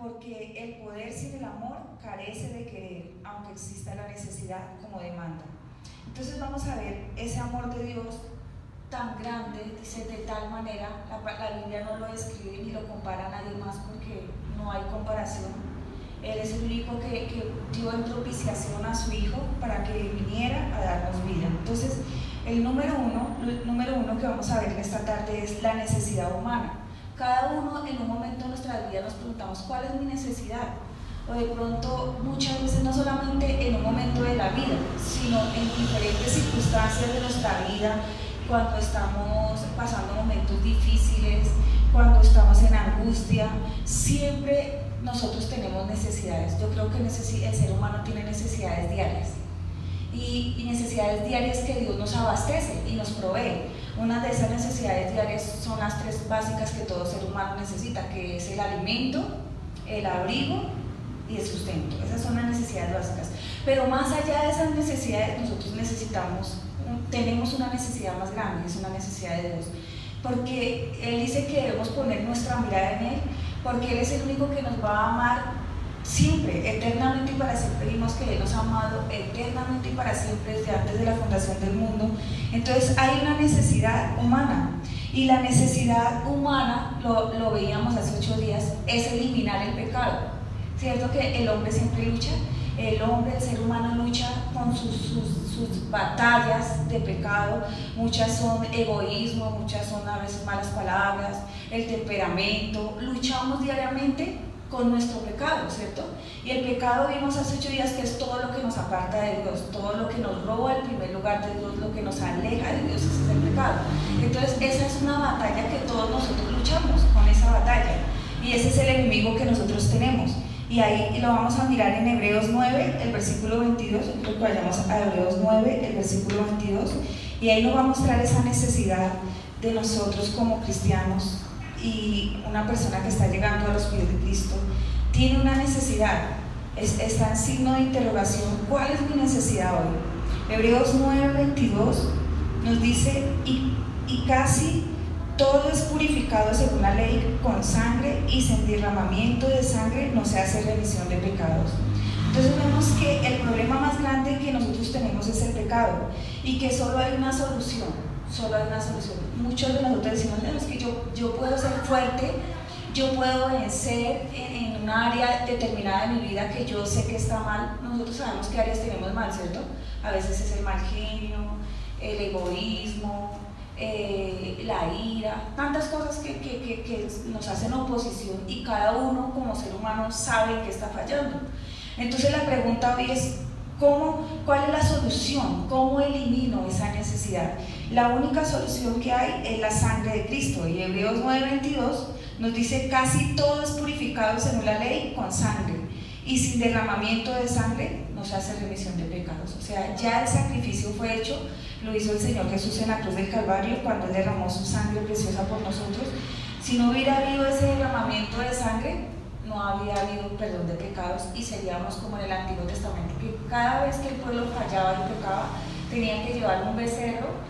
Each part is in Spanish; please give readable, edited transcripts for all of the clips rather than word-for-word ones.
porque el poder sin el amor carece de querer, aunque exista la necesidad como demanda. Entonces vamos a ver ese amor de Dios tan grande, dice de tal manera, la Biblia no lo describe ni lo compara a nadie más porque no hay comparación. Él es el único que dio en propiciación a su Hijo para que viniera a darnos vida. Entonces, el número uno que vamos a ver en esta tarde es la necesidad humana. Cada uno en un momento de nuestra vida nos preguntamos ¿cuál es mi necesidad? O de pronto muchas veces no solamente en un momento de la vida, sino en diferentes circunstancias de nuestra vida, cuando estamos pasando momentos difíciles, cuando estamos en angustia, siempre nosotros tenemos necesidades. Yo creo que el ser humano tiene necesidades diarias y necesidades diarias que Dios nos abastece y nos provee. Una de esas necesidades diarias son las tres básicas que todo ser humano necesita, que es el alimento, el abrigo y el sustento. Esas son las necesidades básicas. Pero más allá de esas necesidades, nosotros tenemos una necesidad más grande, es una necesidad de Dios. Porque Él dice que debemos poner nuestra mirada en Él, porque Él es el único que nos va a amar siempre, eternamente y para siempre. Vimos que Él nos ha amado eternamente y para siempre desde antes de la fundación del mundo. Entonces hay una necesidad humana, y la necesidad humana, lo veíamos hace 8 días, es eliminar el pecado. ¿Cierto que el hombre siempre lucha? El ser humano lucha con sus batallas de pecado. Muchas son egoísmo, muchas son a veces malas palabras, el temperamento. Luchamos diariamente con nuestro pecado, ¿cierto? Y el pecado vimos hace 8 días que es todo lo que nos aparta de Dios, todo lo que nos roba el primer lugar de Dios, lo que nos aleja de Dios, ese es el pecado. Entonces esa es una batalla que todos nosotros luchamos con esa batalla, y ese es el enemigo que nosotros tenemos. Y ahí lo vamos a mirar en Hebreos 9, el versículo 22, creo que vayamos a Hebreos 9, el versículo 22, y ahí nos va a mostrar esa necesidad de nosotros como cristianos. Y una persona que está llegando a los pies de Cristo tiene una necesidad, está en signo de interrogación. ¿Cuál es mi necesidad hoy? Hebreos 9:22 nos dice, y casi todo es purificado según la ley con sangre, y sin derramamiento de sangre no se hace remisión de pecados. Entonces vemos que el problema más grande que nosotros tenemos es el pecado, y que solo hay una solución. Muchos de nosotros decimos, no, es que yo puedo ser fuerte, yo puedo vencer en un área determinada de mi vida que yo sé que está mal. Nosotros sabemos qué áreas tenemos mal, ¿cierto? A veces es el mal genio, el egoísmo, la ira, tantas cosas que nos hacen oposición, y cada uno como ser humano sabe que está fallando. Entonces la pregunta hoy es, ¿cuál es la solución? ¿Cómo elimino esa necesidad? La única solución que hay es la sangre de Cristo, y Hebreos 9:22 nos dice, casi todo es purificado según la ley con sangre, y sin derramamiento de sangre no se hace remisión de pecados. O sea, ya el sacrificio fue hecho, lo hizo el Señor Jesús en la cruz del Calvario cuando Él derramó su sangre preciosa por nosotros. Si no hubiera habido ese derramamiento de sangre, no había habido perdón de pecados, y seríamos como en el Antiguo Testamento, que cada vez que el pueblo fallaba y pecaba, tenían que llevar un becerro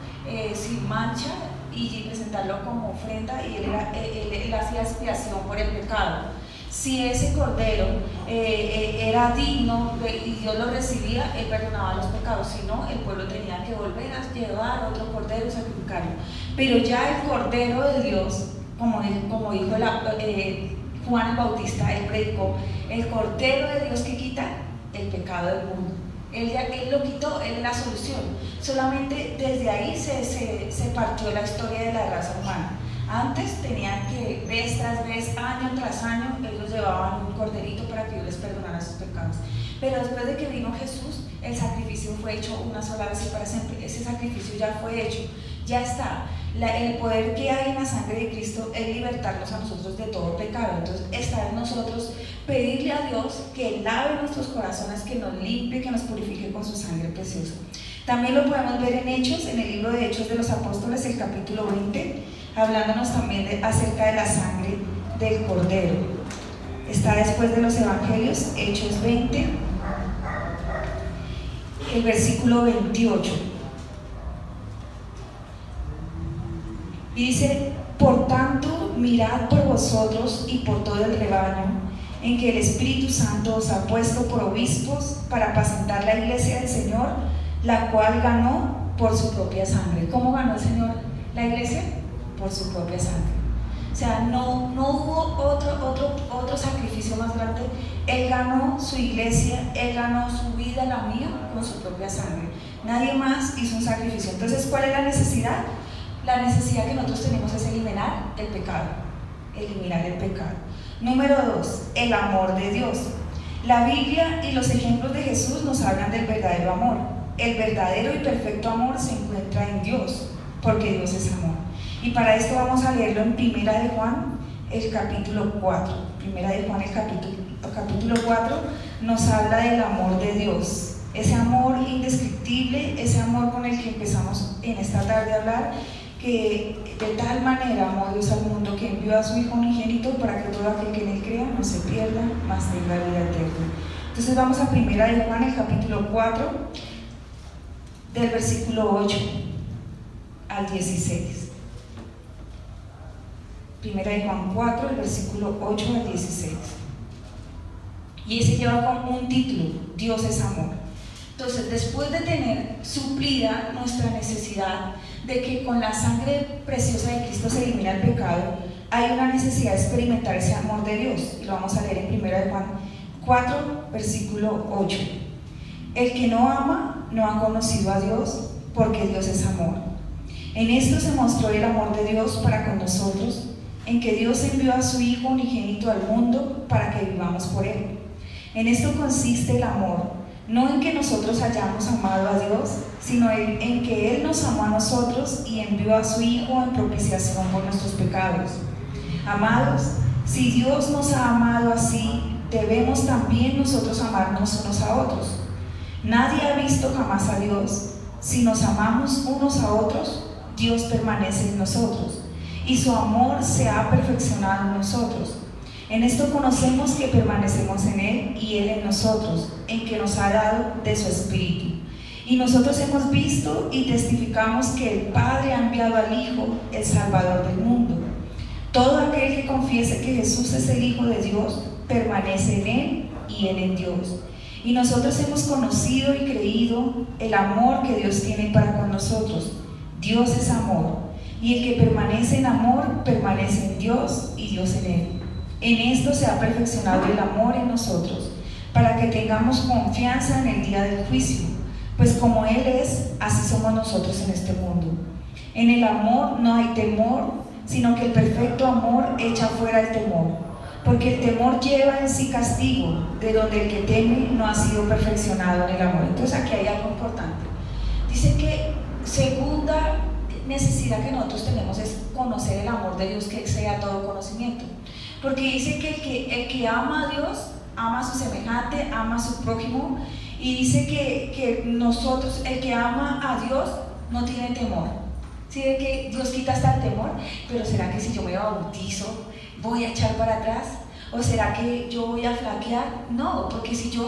sin mancha y presentarlo como ofrenda, y él hacía expiación por el pecado. Si ese cordero era digno y Dios lo recibía, Él perdonaba los pecados. Si no, el pueblo tenía que volver a llevar otro cordero y sacrificarlo. Pero ya el cordero de Dios, como dijo Juan el Bautista, él predicó, el cordero de Dios que quita el pecado del mundo. Él lo quitó, Él es la solución. Solamente desde ahí se partió la historia de la raza humana. Antes tenían que, vez tras vez, año tras año, ellos llevaban un corderito para que Dios les perdonara sus pecados. Pero después de que vino Jesús, el sacrificio fue hecho una sola vez y para siempre. Ese sacrificio ya fue hecho, ya está. El poder que hay en la sangre de Cristo es libertarnos a nosotros de todo pecado. Entonces está en nosotros pedirle a Dios que lave nuestros corazones, que nos limpie, que nos purifique con su sangre preciosa. También lo podemos ver en Hechos, en el libro de Hechos de los Apóstoles, el capítulo 20, hablándonos también acerca de la sangre del Cordero. Está después de los Evangelios, Hechos 20, el versículo 28. Y dice, por tanto, mirad por vosotros y por todo el rebaño, en que el Espíritu Santo os ha puesto por obispos para apacentar la iglesia del Señor, la cual ganó por su propia sangre. ¿Cómo ganó el Señor la iglesia? Por su propia sangre. O sea, no hubo otro sacrificio más grande. Él ganó su iglesia, Él ganó su vida, la mía, con su propia sangre. Nadie más hizo un sacrificio. Entonces, ¿cuál es la necesidad? La necesidad que nosotros tenemos es eliminar el pecado. Eliminar el pecado. Número 2, el amor de Dios. La Biblia y los ejemplos de Jesús nos hablan del verdadero amor. El verdadero y perfecto amor se encuentra en Dios, porque Dios es amor. Y para esto vamos a leerlo en Primera de Juan, el capítulo 4. Primera de Juan, el capítulo 4, nos habla del amor de Dios. Ese amor indescriptible, ese amor con el que empezamos en esta tarde a hablar, que de tal manera amó Dios al mundo que envió a su Hijo unigénito para que todo aquel que en él crea no se pierda, mas tenga vida eterna. Entonces vamos a Primera de Juan, el capítulo 4, del versículo 8 al 16. Primera de Juan 4, el versículo 8 al 16. Y ese lleva como un título: Dios es amor. Entonces, después de tener suplida nuestra necesidad de que con la sangre preciosa de Cristo se elimina el pecado, hay una necesidad de experimentar ese amor de Dios. Y lo vamos a leer en Primera de Juan 4, versículo 8. El que no ama no ha conocido a Dios, porque Dios es amor. En esto se mostró el amor de Dios para con nosotros, en que Dios envió a su Hijo unigénito al mundo para que vivamos por Él. En esto consiste el amor, no en que nosotros hayamos amado a Dios, sino en que Él nos amó a nosotros y envió a su Hijo en propiciación por nuestros pecados. Amados, si Dios nos ha amado así, debemos también nosotros amarnos unos a otros. Nadie ha visto jamás a Dios. Si nos amamos unos a otros, Dios permanece en nosotros, y su amor se ha perfeccionado en nosotros. En esto conocemos que permanecemos en Él y Él en nosotros, en que nos ha dado de su Espíritu. Y nosotros hemos visto y testificamos que el Padre ha enviado al Hijo, el Salvador del mundo. Todo aquel que confiese que Jesús es el Hijo de Dios, permanece en Él y Él en Dios. Y nosotros hemos conocido y creído el amor que Dios tiene para con nosotros. Dios es amor, y el que permanece en amor, permanece en Dios y Dios en Él. En esto se ha perfeccionado el amor en nosotros, para que tengamos confianza en el día del juicio, pues como Él es, así somos nosotros en este mundo. En el amor no hay temor, sino que el perfecto amor echa fuera el temor, porque el temor lleva en sí castigo, de donde el que teme no ha sido perfeccionado en el amor. Entonces aquí hay algo importante. Dice que segunda necesidad que nosotros tenemos es conocer el amor de Dios, que exceda todo conocimiento. Porque dice que el que ama a Dios, ama a su semejante, ama a su prójimo, y dice que nosotros, el que ama a Dios, no tiene temor. ¿Sí? De que Dios quita hasta el temor, pero ¿será que si yo me bautizo voy a echar para atrás? ¿O será que yo voy a flaquear? No, porque si yo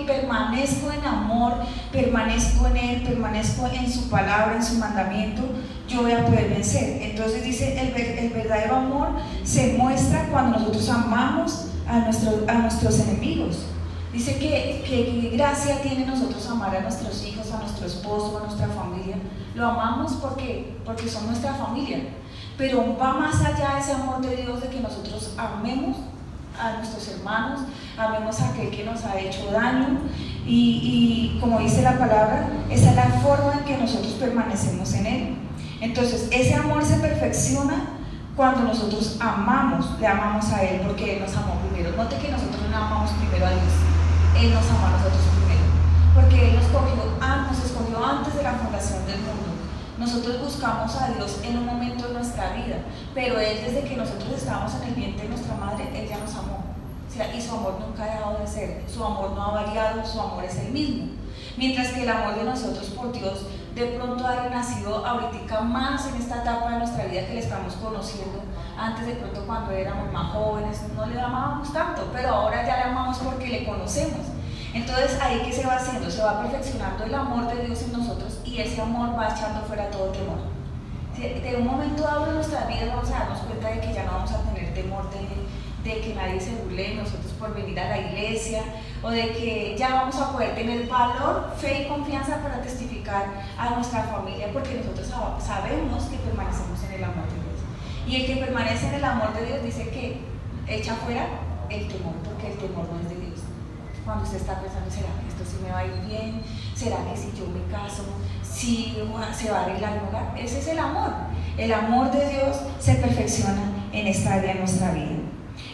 permanezco en amor, permanezco en Él, permanezco en su palabra, en su mandamiento, yo voy a poder vencer. Entonces dice, el verdadero amor se muestra cuando nosotros amamos a nuestros enemigos. Dice que gracia tiene nosotros amar a nuestros hijos, a nuestro esposo, a nuestra familia. Lo amamos porque son nuestra familia. Pero va más allá ese amor de Dios, de que nosotros amemos a nuestros hermanos, amemos a aquel que nos ha hecho daño, y como dice la palabra, esa es la forma en que nosotros permanecemos en Él. Entonces ese amor se perfecciona cuando nosotros le amamos a Él, porque Él nos amó primero. Note que nosotros no amamos primero a Dios, Él nos amó a nosotros primero, porque Él nos escogió antes de la fundación del mundo. Nosotros buscamos a Dios en un momento de nuestra vida, pero Él, desde que nosotros estábamos en el vientre de nuestra madre, Él ya nos amó. O sea, y su amor nunca ha dejado de ser, su amor no ha variado, su amor es el mismo. Mientras que el amor de nosotros por Dios de pronto ha renacido ahorita más en esta etapa de nuestra vida que le estamos conociendo. Antes, de pronto, cuando éramos más jóvenes, no le amábamos tanto, pero ahora ya le amamos porque le conocemos. Entonces, ahí que se va haciendo, se va perfeccionando el amor de Dios en nosotros, y ese amor va echando fuera todo temor. De un momento dado en nuestra vida vamos a darnos cuenta de que ya no vamos a tener temor de que nadie se burle de nosotros por venir a la iglesia, o de que ya vamos a poder tener valor, fe y confianza para testificar a nuestra familia, porque nosotros sabemos que permanecemos en el amor de Dios. Y el que permanece en el amor de Dios dice que echa fuera el temor, porque el temor no es de Dios. Cuando usted está pensando, ¿será que esto sí me va a ir bien? ¿Será que si yo me caso, sí se va a arreglar el hogar? Ese es el amor. El amor de Dios se perfecciona en esta área de nuestra vida.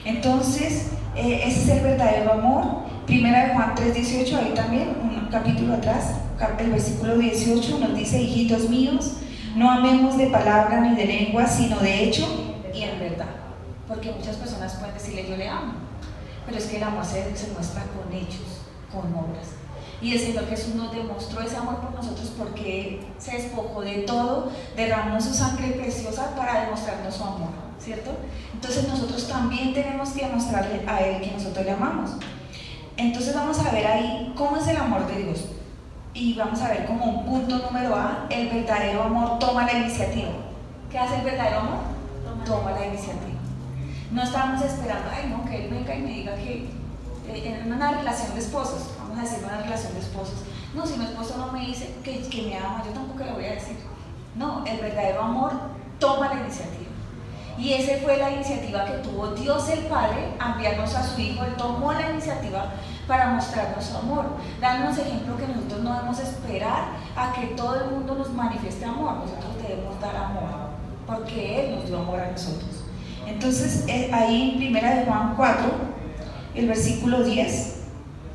Entonces, ese es el verdadero amor. Primera de Juan 3:18, ahí también, un capítulo atrás, el versículo 18 nos dice: hijitos míos, no amemos de palabra ni de lengua, sino de hecho y en verdad. Porque muchas personas pueden decirle yo le amo, pero es que el amor se muestra con hechos, con obras. Y el Señor Jesús nos demostró ese amor por nosotros porque Él se despojó de todo, derramó su sangre preciosa para demostrarnos su amor, ¿cierto? Entonces nosotros también tenemos que demostrarle a Él que nosotros le amamos. Entonces vamos a ver ahí cómo es el amor de Dios. Y vamos a ver como un punto número A, el verdadero amor toma la iniciativa. ¿Qué hace el verdadero amor? Toma la iniciativa. No estamos esperando, ay no, que Él venga y me diga que en una relación de esposos, vamos a decir una relación de esposos, no, si mi esposo no me dice que me ama, yo tampoco le voy a decir. No, el verdadero amor toma la iniciativa. Y esa fue la iniciativa que tuvo Dios el Padre, a enviarnos a su Hijo. Él tomó la iniciativa para mostrarnos su amor, dándonos ejemplo que nosotros no debemos esperar a que todo el mundo nos manifieste amor. Nosotros debemos dar amor, porque Él nos dio amor a nosotros. Entonces, ahí en 1 de Juan 4, el versículo 10,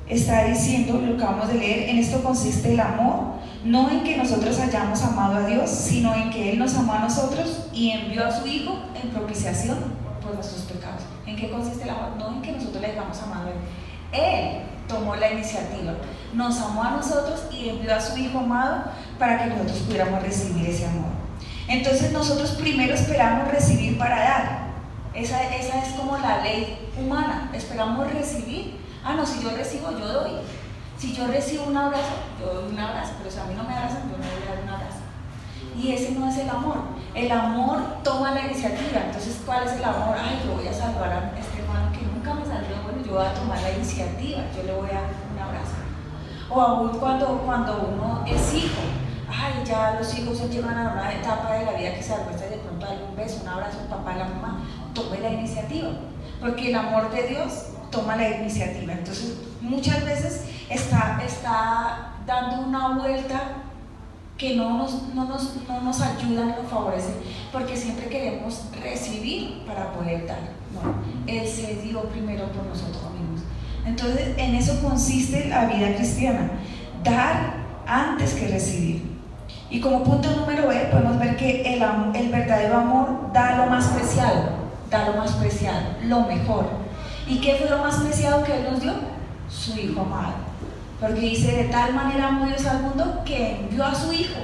está diciendo lo que acabamos de leer: en esto consiste el amor, no en que nosotros hayamos amado a Dios, sino en que Él nos amó a nosotros y envió a su Hijo en propiciación por nuestros pecados. ¿En qué consiste el amor? No en que nosotros le hayamos amado a Él. Él tomó la iniciativa, nos amó a nosotros y envió a su Hijo amado para que nosotros pudiéramos recibir ese amor. Entonces nosotros primero esperamos recibir para dar. Esa es como la ley humana, esperamos recibir. Ah, no, si yo recibo, yo doy. Si yo recibo un abrazo, yo doy un abrazo, pero si a mí no me abrazan, yo no voy a dar un abrazo. Y ese no es el amor. El amor toma la iniciativa. Entonces, ¿cuál es el amor? Ay, yo voy a saludar a este hermano que nunca me saludó. Bueno, yo voy a tomar la iniciativa, yo le voy a dar un abrazo. O aún cuando uno es hijo, ay, ya los hijos llegan a una etapa de la vida que se da cuenta de pronto darle un beso, un abrazo al papá, a la mamá. Tome la iniciativa, porque el amor de Dios toma la iniciativa. Entonces, muchas veces está dando una vuelta que no nos ayuda, no nos favorece, porque siempre queremos recibir para poder dar. No, Él se dio primero por nosotros mismos. Entonces, en eso consiste la vida cristiana: dar antes que recibir. Y como punto número B, podemos ver que el verdadero amor da lo más preciado, lo mejor. ¿Y qué fue lo más preciado que Él nos dio? Su Hijo amado. Porque dice: de tal manera amó Dios al mundo que envió a su Hijo.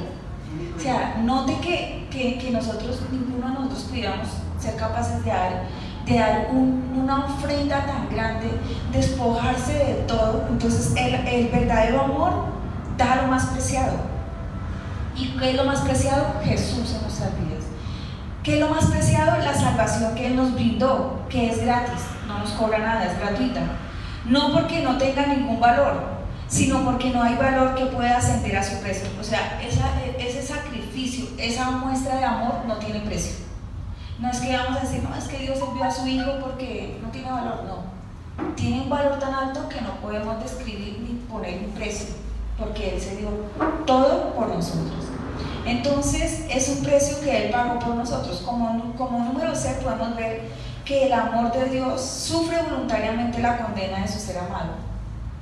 O sea, note que nosotros, ninguno de nosotros pudiéramos ser capaces de dar una ofrenda tan grande, despojarse de todo. Entonces el verdadero amor da lo más preciado. ¿Y qué es lo más preciado? Jesús en nuestras vidas. ¿Qué es lo más preciado? La salvación que Él nos brindó, que es gratis, no nos cobra nada, es gratuita. No porque no tenga ningún valor, sino porque no hay valor que pueda ascender a su precio. O sea, ese sacrificio, esa muestra de amor no tiene precio. No es que vamos a decir, no, es que Dios envió a su Hijo porque no tiene valor. No, tiene un valor tan alto que no podemos describir ni poner un precio, porque Él se dio todo por nosotros. Entonces es un precio que Él pagó por nosotros. Como número C podemos ver que el amor de Dios sufre voluntariamente la condena de su ser amado.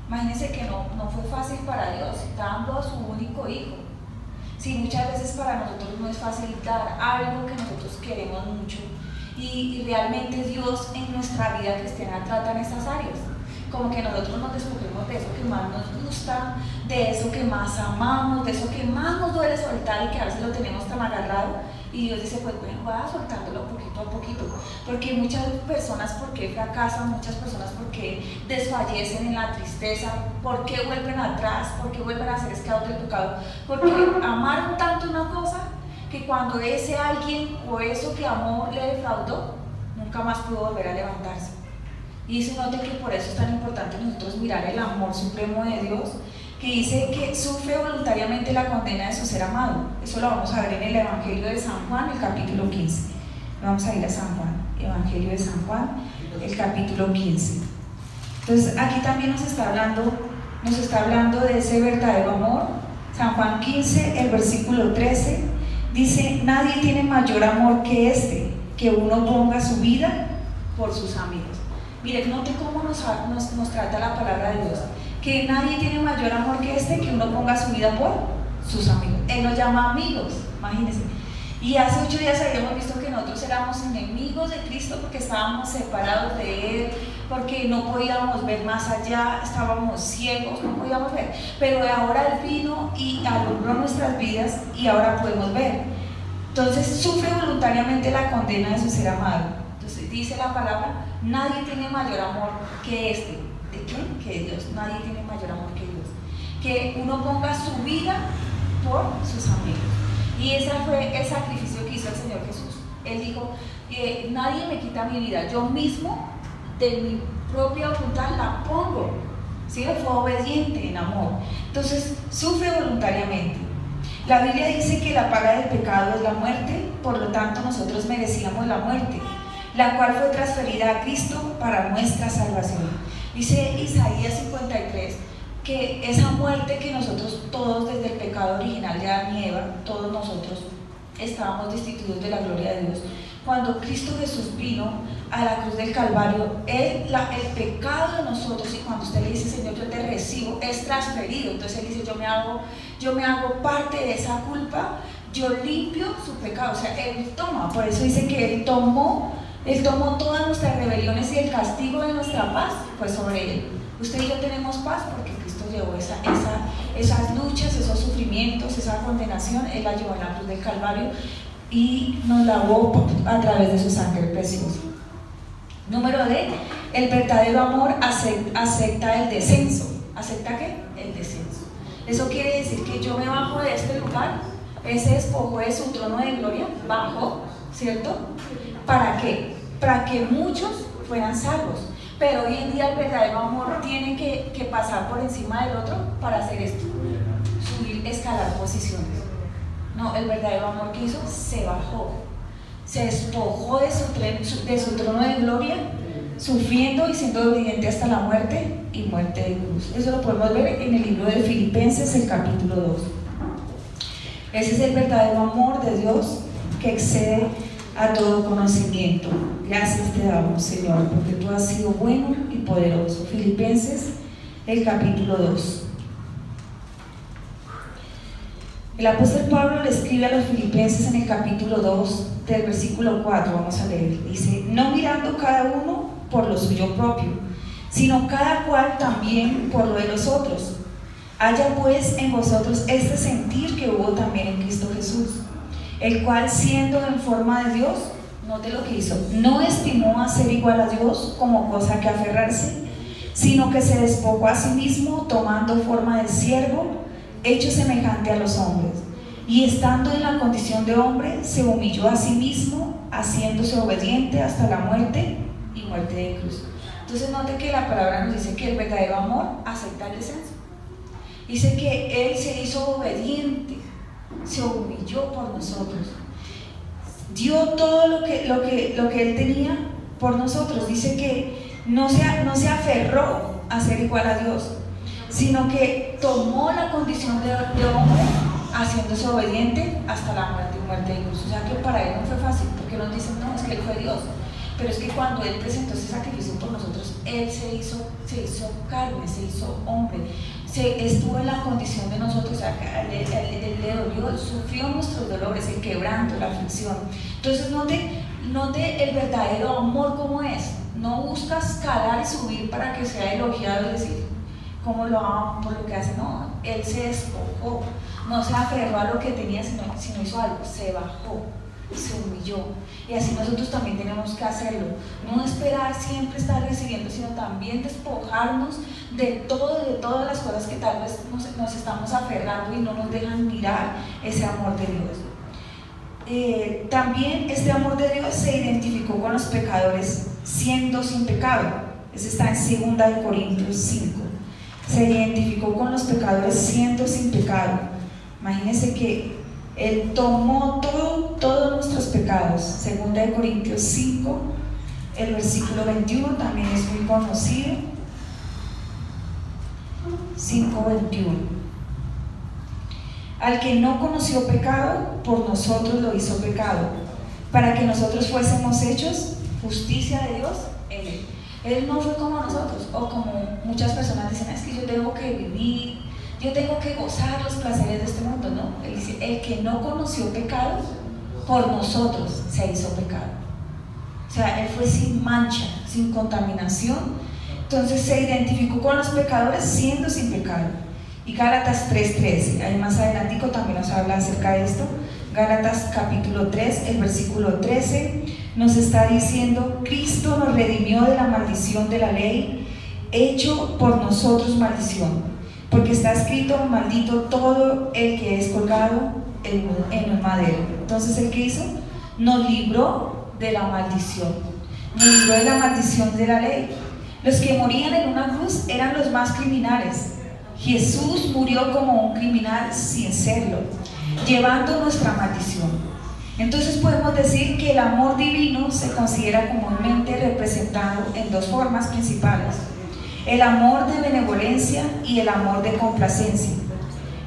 Imagínense que no fue fácil para Dios, dando a su único Hijo. Sí, muchas veces para nosotros no es fácil dar algo que nosotros queremos mucho, y realmente Dios en nuestra vida cristiana trata en estas áreas. Como que nosotros nos despojemos de eso que más nos gusta, de eso que más amamos, de eso que más nos duele soltar y que a veces lo tenemos tan agarrado, y Dios dice, pues bueno, va soltándolo poquito a poquito, porque muchas personas, ¿por qué fracasan? Muchas personas, ¿por qué desfallecen en la tristeza? ¿Por qué vuelven atrás? ¿Por qué vuelven a ser esclavos del pecado? Porque amaron tanto una cosa que cuando ese alguien o eso que amó le defraudó, nunca más pudo volver a levantarse. Y dice, note que por eso es tan importante nosotros mirar el amor supremo de Dios, que dice que sufre voluntariamente la condena de su ser amado. Eso lo vamos a ver en el Evangelio de San Juan, el capítulo 15. Vamos a ir a San Juan, Evangelio de San Juan, el capítulo 15. Entonces aquí también nos está hablando de ese verdadero amor. San Juan 15, el versículo 13, dice, nadie tiene mayor amor que este, que uno ponga su vida por sus amigos. Miren, note cómo nos trata la palabra de Dios, que nadie tiene mayor amor que este, que uno ponga su vida por sus amigos. Él nos llama amigos, imagínense. Y hace 8 días habíamos visto que nosotros éramos enemigos de Cristo porque estábamos separados de Él, porque no podíamos ver más allá, estábamos ciegos, no podíamos ver. Pero ahora Él vino y alumbró nuestras vidas y ahora podemos ver. Entonces sufre voluntariamente la condena de su ser amado. Entonces dice la palabra, nadie tiene mayor amor que este. ¿De quién? Que de Dios. Nadie tiene mayor amor que Dios. Que uno ponga su vida por sus amigos. Y ese fue el sacrificio que hizo el Señor Jesús. Él dijo, nadie me quita mi vida, yo mismo de mi propia voluntad la pongo. ¿Sí? Él fue obediente en amor. Entonces sufre voluntariamente. La Biblia dice que la paga del pecado es la muerte, por lo tanto nosotros merecíamos la muerte, la cual fue transferida a Cristo para nuestra salvación. Dice Isaías 53 que esa muerte que nosotros todos desde el pecado original de Adán y Eva, todos nosotros estábamos destituidos de la gloria de Dios. Cuando Cristo Jesús vino a la cruz del Calvario, el pecado de nosotros, y cuando usted le dice, Señor, yo te recibo, es transferido. Entonces Él dice, yo me hago parte de esa culpa, yo limpio su pecado. O sea, Él toma, por eso dice que Él tomó todas nuestras rebeliones y el castigo de nuestra paz, pues sobre Él. Usted y yo tenemos paz porque Cristo llevó esas luchas, esos sufrimientos, esa condenación, Él la llevó en la cruz del Calvario y nos lavó a través de su sangre preciosa. Número D, el verdadero amor acepta el descenso. ¿Acepta qué? El descenso. Eso quiere decir que yo me bajo de este lugar, ese despojo de su trono de gloria, bajo, ¿cierto? ¿Para qué? Para que muchos fueran salvos. Pero hoy en día el verdadero amor tiene que pasar por encima del otro para hacer esto, subir, escalar posiciones. No, el verdadero amor que hizo se bajó, se despojó de su trono de gloria, sufriendo y siendo obediente hasta la muerte y muerte de cruz. Eso lo podemos ver en el libro de Filipenses, el capítulo 2. Ese es el verdadero amor de Dios que excede a todo conocimiento. Gracias te damos, Señor, porque tú has sido bueno y poderoso. Filipenses, el capítulo 2. El apóstol Pablo le escribe a los filipenses en el capítulo 2, del versículo 4, vamos a leer. Dice, no mirando cada uno por lo suyo propio, sino cada cual también por lo de los otros. Haya pues en vosotros este sentir que hubo también en Cristo Jesús, el cual siendo en forma de Dios, note lo que hizo, no estimó a ser igual a Dios como cosa que aferrarse, sino que se despojó a sí mismo, tomando forma de siervo, hecho semejante a los hombres, y estando en la condición de hombre, se humilló a sí mismo, haciéndose obediente hasta la muerte y muerte de cruz. Entonces note que la palabra nos dice que el verdadero amor acepta el descenso. Dice que Él se hizo obediente, se humilló por nosotros, dio todo lo que Él tenía por nosotros. Dice que no se aferró a ser igual a Dios, sino que tomó la condición de hombre, haciéndose obediente hasta la muerte y muerte de cruz. O sea que para Él no fue fácil, porque nos dicen, no, es que Él fue Dios, pero es que cuando Él presentó ese sacrificio por nosotros, Él se hizo carne, se hizo hombre, estuvo en la condición de nosotros. O sea, Él le dolió, Él sufrió nuestros dolores, el quebranto, la aflicción. Entonces note el verdadero amor como es. No buscas escalar y subir para que sea elogiado y decir cómo lo amo por lo que hace. No, Él se despojó, no se aferró a lo que tenía, sino hizo algo, se bajó, se humilló. Y así nosotros también tenemos que hacerlo. No esperar siempre estar recibiendo, sino también despojarnos de todas las cosas que tal vez nos estamos aferrando y no nos dejan mirar ese amor de Dios. También este amor de Dios se identificó con los pecadores siendo sin pecado. Ese está en 2 Corintios 5. Se identificó con los pecadores siendo sin pecado. Imagínense que Él tomó todos nuestros pecados. 2 Corintios 5, el versículo 21 también es muy conocido. 5:21. Al que no conoció pecado, por nosotros lo hizo pecado, para que nosotros fuésemos hechos justicia de Dios en Él. Él no fue como nosotros, o como muchas personas dicen, es que yo tengo que vivir, yo tengo que gozar los placeres de este mundo. No, Él dice, el que no conoció pecado, por nosotros se hizo pecado. O sea, Él fue sin mancha, sin contaminación. Entonces se identificó con los pecadores siendo sin pecado. Y Gálatas 3:13, ahí más adelantico también nos habla acerca de esto. Gálatas capítulo 3, el versículo 13, nos está diciendo: Cristo nos redimió de la maldición de la ley, hecho por nosotros maldición, porque está escrito: maldito todo el que es colgado en un madero. Entonces, ¿el que hizo? Nos libró de la maldición, nos libró de la maldición de la ley. Los que morían en una cruz eran los más criminales. Jesús murió como un criminal sin serlo, llevando nuestra maldición. Entonces podemos decir que el amor divino se considera comúnmente representado en dos formas principales: el amor de benevolencia y el amor de complacencia.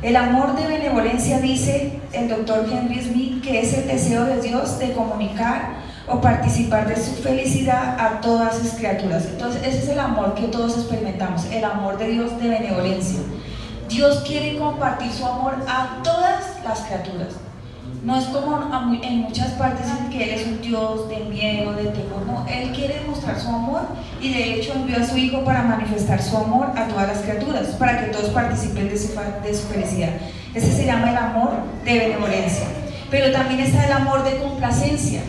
El amor de benevolencia, dice el doctor Henry Smith, que es el deseo de Dios de comunicar o participar de su felicidad a todas sus criaturas. Entonces ese es el amor que todos experimentamos, el amor de Dios de benevolencia. Dios quiere compartir su amor a todas las criaturas. No es como en muchas partes en que Él es un Dios de miedo, de temor. No, Él quiere mostrar su amor, y de hecho envió a su Hijo para manifestar su amor a todas las criaturas, para que todos participen de su felicidad. Ese se llama el amor de benevolencia. Pero también está el amor de complacencia.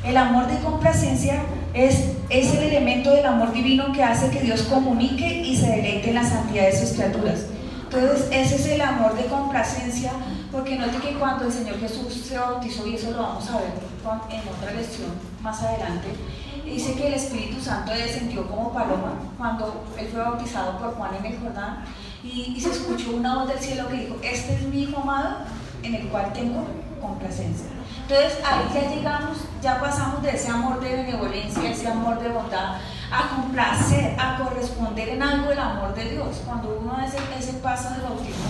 El amor de complacencia es el elemento del amor divino que hace que Dios comunique y se deleite en la santidad de sus criaturas. Entonces ese es el amor de complacencia, porque note que cuando el Señor Jesús se bautizó, y eso lo vamos a ver en otra lección más adelante, dice que el Espíritu Santo descendió como paloma cuando Él fue bautizado por Juan en el Jordán, y se escuchó una voz del cielo que dijo: este es mi Hijo amado, en el cual tengo complacencia. Entonces ahí ya llegamos, ya pasamos de ese amor de benevolencia, ese amor de bondad, a complacer, a corresponder en algo el amor de Dios. Cuando uno hace ese paso del bautismo,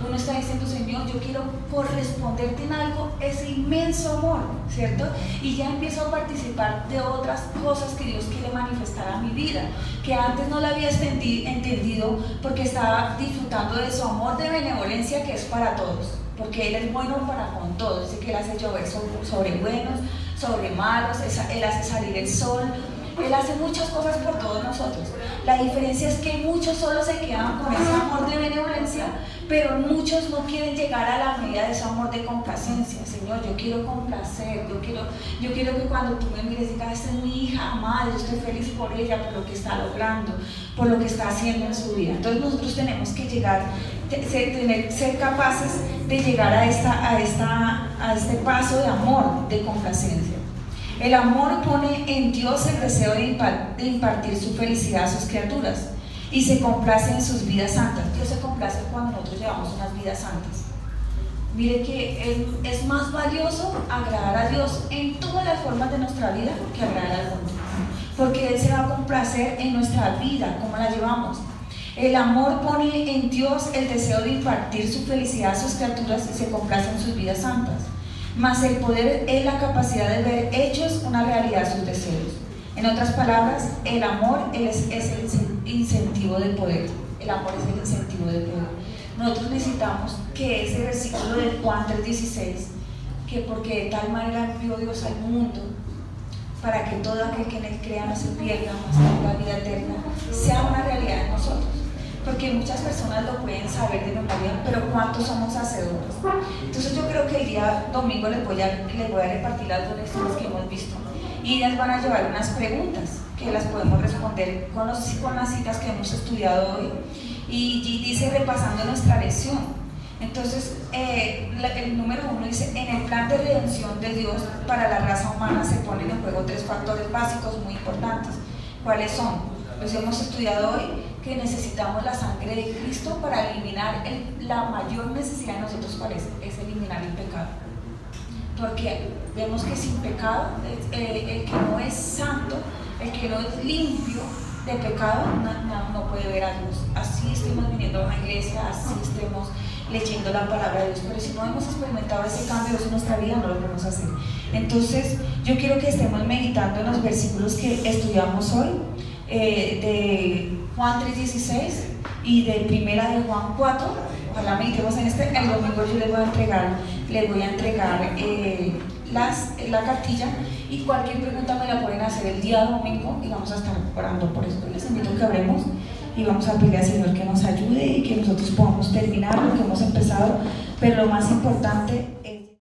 uno está diciendo: Señor, yo quiero corresponderte en algo, ese inmenso amor, ¿cierto? Y ya empiezo a participar de otras cosas que Dios quiere manifestar a mi vida, que antes no la había entendido, porque estaba disfrutando de su amor de benevolencia, que es para todos, porque Él es bueno para con todos. Dice que Él hace llover sobre buenos, sobre malos, Él hace salir el sol, Él hace muchas cosas por todos nosotros. La diferencia es que muchos solo se quedan con ese amor de benevolencia, pero muchos no quieren llegar a la medida de ese amor de complacencia. Señor, yo quiero complacer, yo quiero que cuando tú me mires digas: esta es mi hija amada, yo estoy feliz por ella, por lo que está logrando, por lo que está haciendo en su vida. Entonces nosotros tenemos que llegar, ser capaces de llegar a este paso de amor, de complacencia. El amor pone en Dios el deseo de impartir su felicidad a sus criaturas, y se complace en sus vidas santas. Dios se complace cuando nosotros llevamos unas vidas santas. Mire que es más valioso agradar a Dios en todas las formas de nuestra vida que agradar al mundo, porque Él se va a complacer en nuestra vida, como la llevamos. El amor pone en Dios el deseo de impartir su felicidad a sus criaturas, y se complace en sus vidas santas. Mas el poder es la capacidad de ver hechos una realidad sus deseos. En otras palabras, el amor es el incentivo de poder. El amor es el incentivo de poder. Nosotros necesitamos que ese versículo de Juan 3:16, que porque de tal manera envió Dios al mundo, para que todo aquel que en Él crea no se pierda, mas tenga vida eterna, sea una realidad en nosotros. Porque muchas personas lo pueden saber de memoria, pero ¿cuántos somos hacedores? Entonces yo creo que el día domingo les voy a repartir las dos lecciones que hemos visto, y ellas van a llevar unas preguntas que las podemos responder con las citas que hemos estudiado hoy, y dice, repasando nuestra lección. Entonces el número 1 dice: en el plan de redención de Dios para la raza humana se ponen en juego tres factores básicos muy importantes. ¿Cuáles son? Pues hemos estudiado hoy que necesitamos la sangre de Cristo para eliminar la mayor necesidad de nosotros, ¿cuál es? Es eliminar el pecado. Porque vemos que sin pecado, el que no es santo, el que no es limpio de pecado, no puede ver a Dios. Así estemos viniendo a una iglesia, así estemos leyendo la palabra de Dios, pero si no hemos experimentado ese cambio de Dios en nuestra vida, no lo podemos hacer. Entonces, yo quiero que estemos meditando en los versículos que estudiamos hoy, de Juan 3:16 y de Primera de Juan 4. Ojalá meditemos en este. El domingo yo les voy a entregar la cartilla, y cualquier pregunta me la pueden hacer el día domingo y vamos a estar orando por eso. Les invito a que oremos y vamos a pedirle al Señor que nos ayude y que nosotros podamos terminar lo que hemos empezado, pero lo más importante